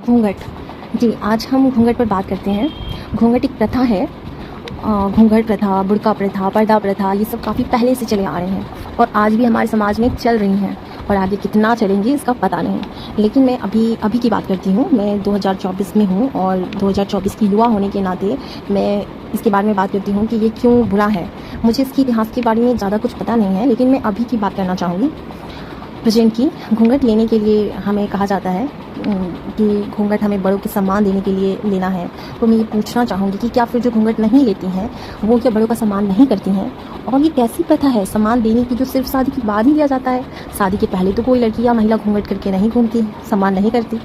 घूंघट। जी, आज हम घूंघट पर बात करते हैं। घूंघट एक प्रथा है। घूंघट प्रथा, बुर्का प्रथा, पर्दा प्रथा, ये सब काफ़ी पहले से चले आ रहे हैं और आज भी हमारे समाज में चल रही हैं और आगे कितना चलेंगी इसका पता नहीं। लेकिन मैं अभी की बात करती हूँ। मैं 2024 में हूँ और 2024 की युवा होने के नाते मैं इसके बारे में बात करती हूँ कि ये क्यों बुरा है। मुझे इसके इतिहास के बारे में ज़्यादा कुछ पता नहीं है, लेकिन मैं अभी की बात करना चाहूँगी। प्रेजेंट की घूंघट लेने के लिए हमें कहा जाता है कि घूंघट हमें बड़ों के सम्मान देने के लिए लेना है। तो मैं ये पूछना चाहूँगी कि क्या फिर जो घूंघट नहीं लेती हैं वो क्या बड़ों का सम्मान नहीं करती हैं? और ये कैसी प्रथा है सम्मान देने की जो सिर्फ शादी के बाद ही दिया जाता है? शादी के पहले तो कोई लड़की या महिला घूंघट करके नहीं घूमती, सम्मान नहीं करती,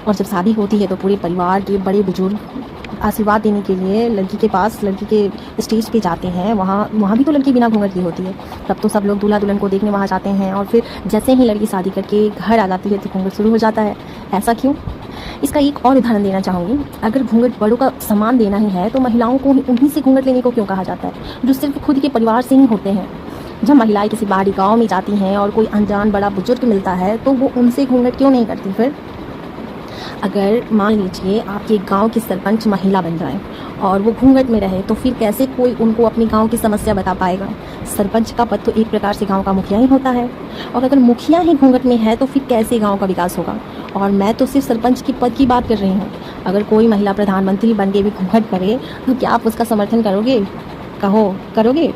और जब शादी होती है तो पूरे परिवार के बड़े बुजुर्ग आशीर्वाद देने के लिए लड़की के पास, लड़की के स्टेज पे जाते हैं। वहाँ भी तो लड़की बिना घूंघट की होती है। तब तो सब लोग दूल्हा दुल्हन को देखने वहाँ जाते हैं और फिर जैसे ही लड़की शादी करके घर आ जाती है तो घूंघट शुरू हो जाता है। ऐसा क्यों? इसका एक और उदाहरण देना चाहूँगी। अगर घूंघट बड़ों का सम्मान देना ही है तो महिलाओं को उन्हीं से घूंघट लेने को क्यों कहा जाता है, जो सिर्फ खुद के परिवार से ही होते हैं? जब महिलाएं किसी बाहरी गाँव में जाती हैं और कोई अनजान बड़ा बुजुर्ग मिलता है तो वो उनसे घूंघट क्यों नहीं करती? फिर अगर मान लीजिए आपके गांव की सरपंच महिला बन जाए और वो घूंघट में रहे, तो फिर कैसे कोई उनको अपने गांव की समस्या बता पाएगा? सरपंच का पद तो एक प्रकार से गांव का मुखिया ही होता है, और अगर मुखिया ही घूंघट में है तो फिर कैसे गांव का विकास होगा? और मैं तो सिर्फ सरपंच के पद की बात कर रही हूँ। अगर कोई महिला प्रधानमंत्री बन के भी घूंघट करे तो क्या आप उसका समर्थन करोगे? कहो, करोगे?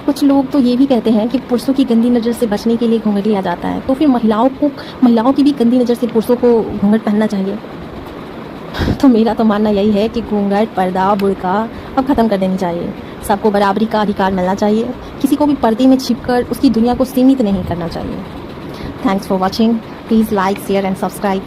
कुछ लोग तो ये भी कहते हैं कि पुरुषों की गंदी नज़र से बचने के लिए घूंघट लिया जाता है, तो फिर महिलाओं की भी गंदी नज़र से पुरुषों को घूंघट पहनना चाहिए। तो मेरा तो मानना यही है कि घूंघट, पर्दा, बुर्का अब ख़त्म कर देनी चाहिए। सबको बराबरी का अधिकार मिलना चाहिए। किसी को भी पर्दे में छिपकर उसकी दुनिया को सीमित नहीं करना चाहिए। Thanks for watching. Please like, share and subscribe.